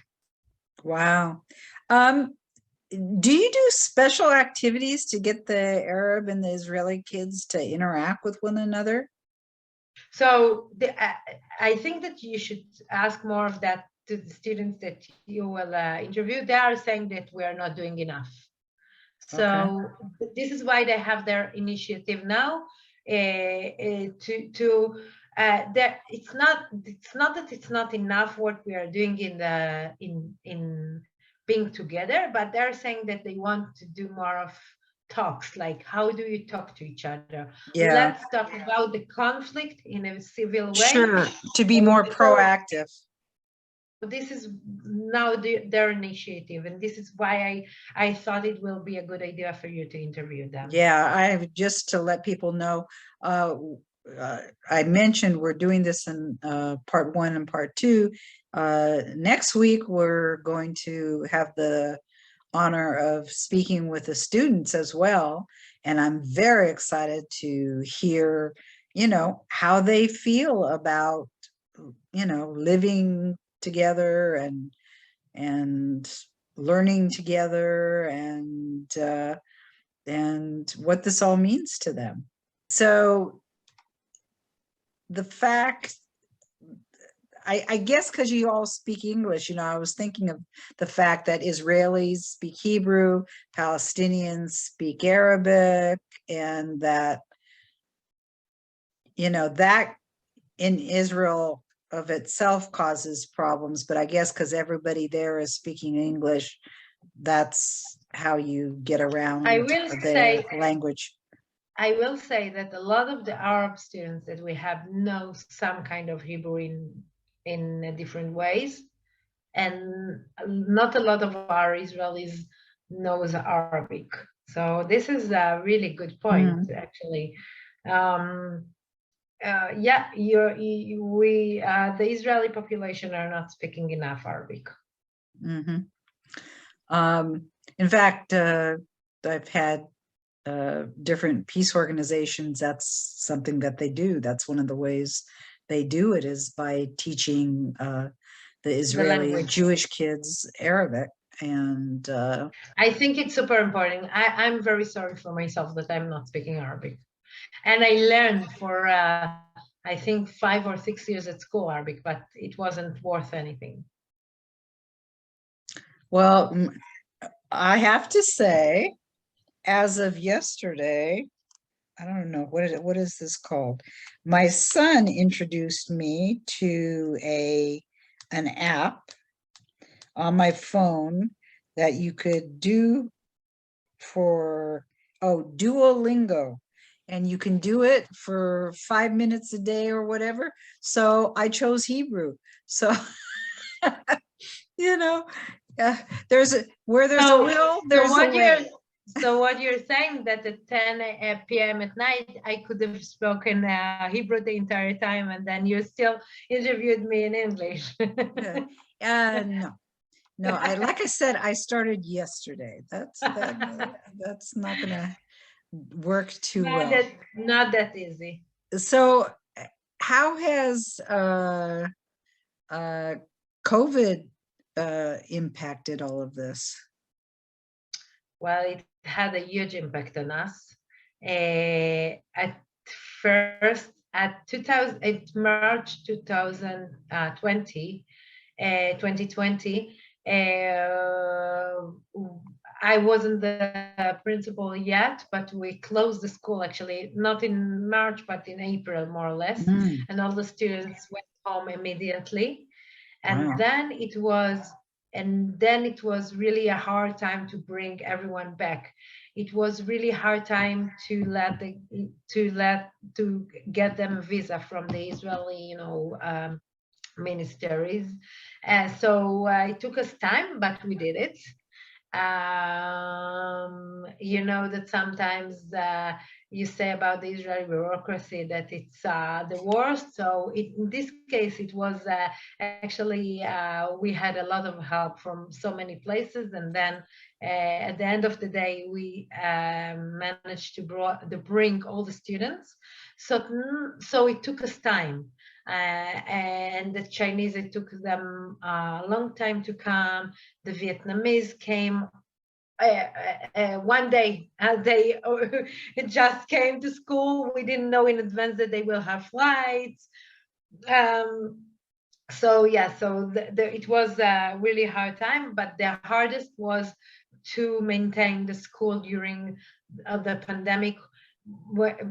Wow. Do you do special activities to get the Arab and the Israeli kids to interact with one another? So I think that you should ask more of that to the students that you will interview. They are saying that we are not doing enough. So this is why they have their initiative now that it's not that it's not enough what we are doing in being together, but they're saying that they want to do more of talks, like how do you talk to each other? Yeah. Let's talk about the conflict in a civil way. Sure, to be more proactive. This is now their initiative, and this is why I thought it will be a good idea for you to interview them. Yeah, just to let people know, I mentioned we're doing this in part 1 and part 2. Next week, we're going to have the honor of speaking with the students as well. And I'm very excited to hear, how they feel about, living together and learning together and what this all means to them. So the fact, I guess because you all speak English, I was thinking of the fact that Israelis speak Hebrew, Palestinians speak Arabic, and that, that in Israel of itself causes problems, but I guess because everybody there is speaking English, that's how you get around the language. I will say that a lot of the Arab students that we have know some kind of Hebrew in different ways, and not a lot of our Israelis knows Arabic. So this is a really good point, actually. Yeah, the Israeli population are not speaking enough Arabic. In fact, I've had different peace organizations. That's something that they do. That's one of the ways they do it, is by teaching the Israeli Jewish kids Arabic. And I think it's super important. I'm very sorry for myself that I'm not speaking Arabic. And I learned for, I think 5 or 6 years at school Arabic, but it wasn't worth anything. Well, I have to say, as of yesterday, I don't know, what is this called? My son introduced me to an app on my phone that you could do for, Duolingo. And you can do it for 5 minutes a day or whatever. So I chose Hebrew. So, you know, where there's a will, there's a way. So what you're saying that at 10 p.m. at night, I could have spoken Hebrew the entire time, and then you still interviewed me in English. No, like I said, I started yesterday. That's not gonna work too well. Not that easy. So how has COVID impacted all of this? Well, it had a huge impact on us. At first, at March 2020, 2020, I wasn't the principal yet, but we closed the school actually, not in March, but in April, more or less. And all the students went home immediately. And Wow. then it was really a hard time to bring everyone back. It was really hard time to get them a visa from the Israeli, ministries. So it took us time, but we did it. That sometimes you say about the Israeli bureaucracy that it's the worst. So in this case, it was actually we had a lot of help from so many places, and then at the end of the day, we managed to bring all the students. So it took us time. And the Chinese, it took them a long time to come. The Vietnamese came one day. They just came to school. We didn't know in advance that they will have flights. It was a really hard time, but the hardest was to maintain the school during the pandemic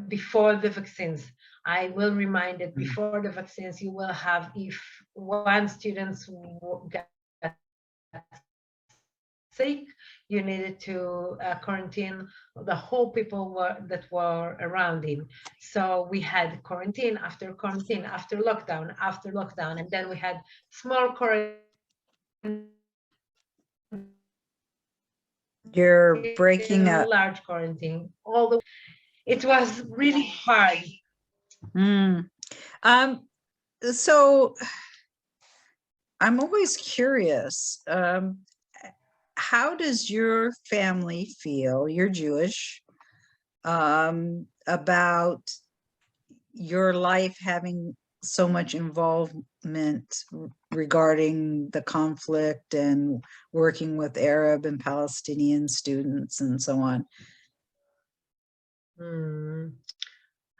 before the vaccines. I will remind that before the vaccines, you will have, if one student got sick, you needed to quarantine the whole people that were around him. So we had quarantine, after lockdown, and then we had small quarantine. You're breaking up. Large quarantine. It was really hard. So I'm always curious, how does your family feel, you're Jewish, about your life having so much involvement regarding the conflict and working with Arab and Palestinian students and so on?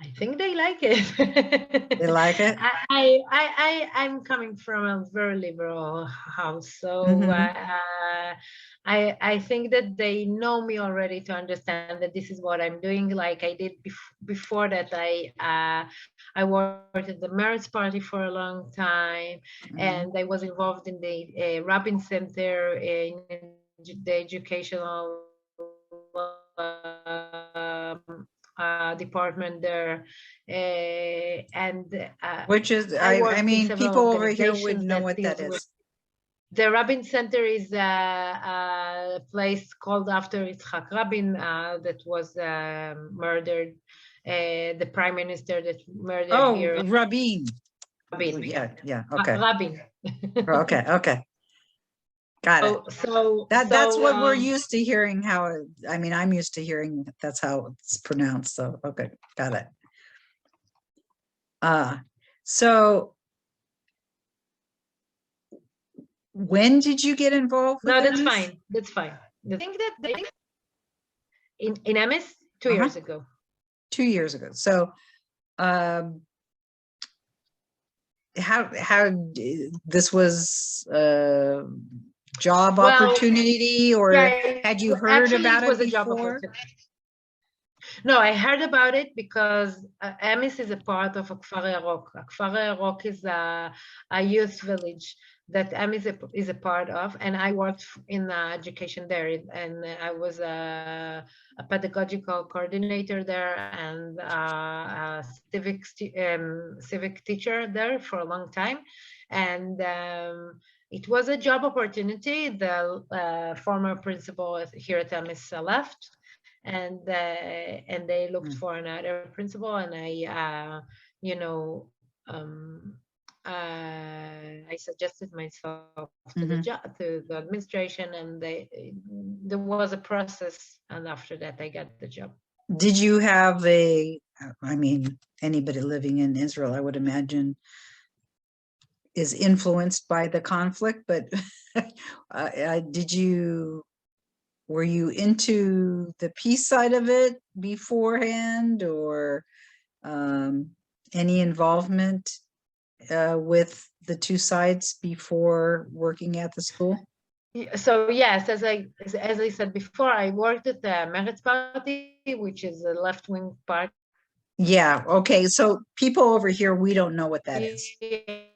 I think they like it. They like it? I'm coming from a very liberal house, so I think that they know me already to understand that this is what I'm doing. Like I did before that, I worked at the Marriage Party for a long time, and I was involved in the Rabin Center in the educational department there, which is, I mean, people over here would know what that is. The Rabin Center is a place called after Yitzhak Rabin that was murdered, the prime minister that murdered here. Rabin. Yeah, okay. Rabin. Okay. Got it. That's what we're used to hearing. I'm used to hearing that's how it's pronounced. So okay, got it. So when did you get involved with that's fine. That's fine. I think that in EMIS 2 years ago. 2 years ago. So this was a job opportunity, or yeah, had you heard actually, about it was it a job before? opportunity. No, I heard about it because EMIS is a part of Akfar Yarok. Akfar Yarok is a youth village that EMIS is a part of, and I worked in education there, and I was a pedagogical coordinator there and a civic teacher there for a long time, and it was a job opportunity. The former principal here at EMIS left, and they looked for another principal, and I you know I suggested myself to the job, to the administration, and there was a process, and after that I got the job. Did you have I mean, anybody living in Israel, I would imagine, is influenced by the conflict, but were you into the peace side of it beforehand, or any involvement with the two sides before working at the school? So yes, as I said before, I worked at the Meretz Party, which is a left-wing party. Yeah, okay, so people over here, we don't know what that is.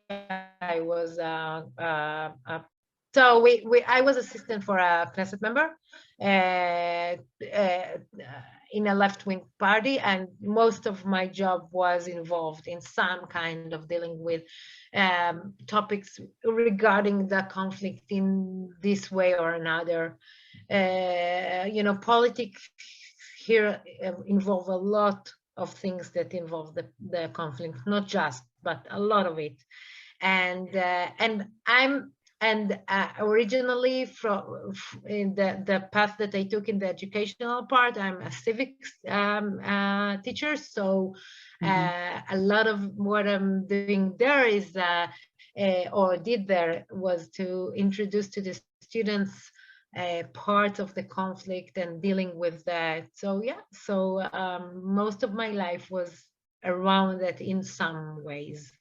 I was I was assistant for a Knesset member in a left-wing party, and most of my job was involved in some kind of dealing with topics regarding the conflict in this way or another. Politics here involve a lot of things that involve the conflict, not just, but a lot of it. And originally from in the path that I took in the educational part, I'm a civics teacher. So a lot of what I'm doing there is, or did there, was to introduce to the students part of the conflict and dealing with that. So yeah, so most of my life was around that in some ways.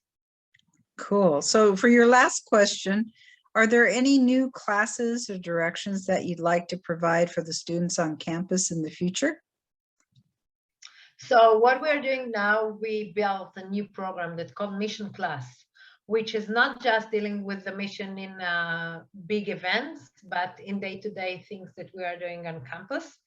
Cool. So for your last question, are there any new classes or directions that you'd like to provide for the students on campus in the future? So what we're doing now, we built a new program that's called Mission Class, which is not just dealing with the mission in big events, but in day-to-day things that we are doing on campus.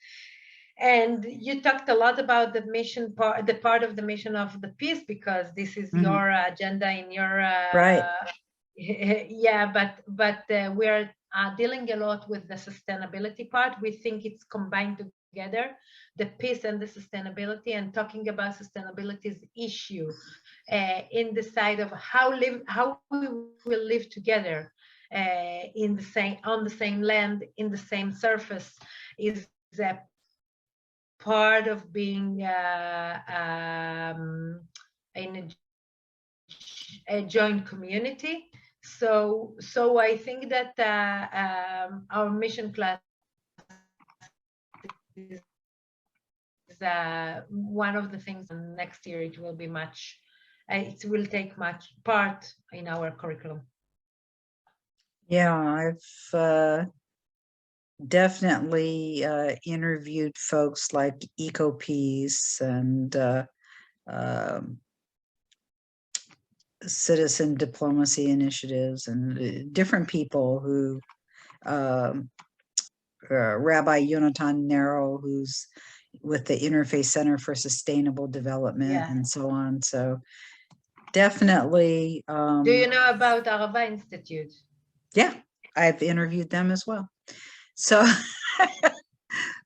And you talked a lot about the mission part, the part of the mission of the peace, because this is your agenda in your right. Yeah, but we're dealing a lot with the sustainability part. We think it's combined together, the peace and the sustainability, and talking about sustainability's issue in the side of how we will live together on the same land, in the same surface, is a part of being in a joint community. So I think that our mission class is one of the things. Next year it will be much. It will take much part in our curriculum. Yeah, I've definitely interviewed folks like EcoPeace and citizen diplomacy initiatives, and different people who Rabbi Yonatan Nero, who's with the Interfaith Center for Sustainable Development, and so on. So definitely. Do you know about Arava Institute? Yeah, I've interviewed them as well. So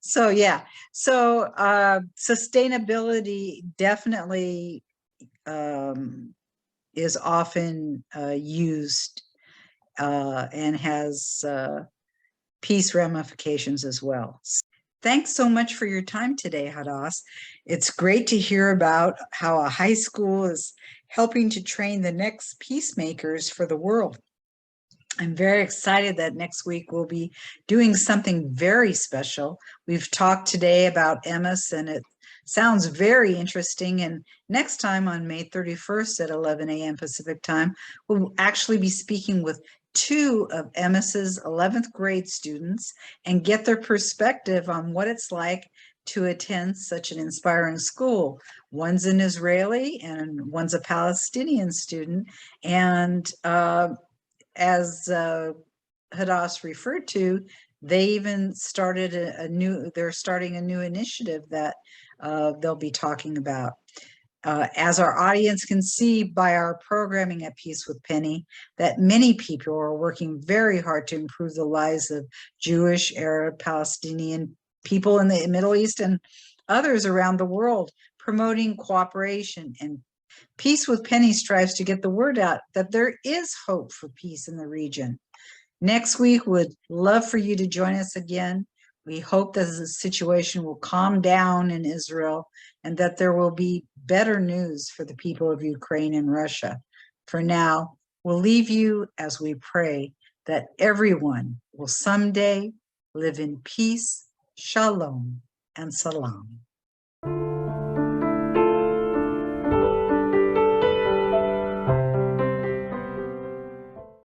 so yeah, so sustainability definitely is often used and has peace ramifications as well. Thanks so much for your time today, Hadas. It's great to hear about how a high school is helping to train the next peacemakers for the world. I'm very excited that next week we'll be doing something very special. We've talked today about EMIS and Sounds very interesting. And next time on May 31st at 11 a.m. Pacific time, we'll actually be speaking with two of EMIS's 11th grade students and get their perspective on what it's like to attend such an inspiring school. One's an Israeli and one's a Palestinian student. And as Hadas referred to, they even started they're starting a new initiative that they'll be talking about. As our audience can see by our programming at Peace with Penny, that many people are working very hard to improve the lives of Jewish, Arab, Palestinian people in the Middle East and others around the world, promoting cooperation. And Peace with Penny strives to get the word out that there is hope for peace in the region. Next week, would love for you to join us again. We hope that the situation will calm down in Israel and that there will be better news for the people of Ukraine and Russia. For now, we'll leave you as we pray that everyone will someday live in peace, shalom, and salam.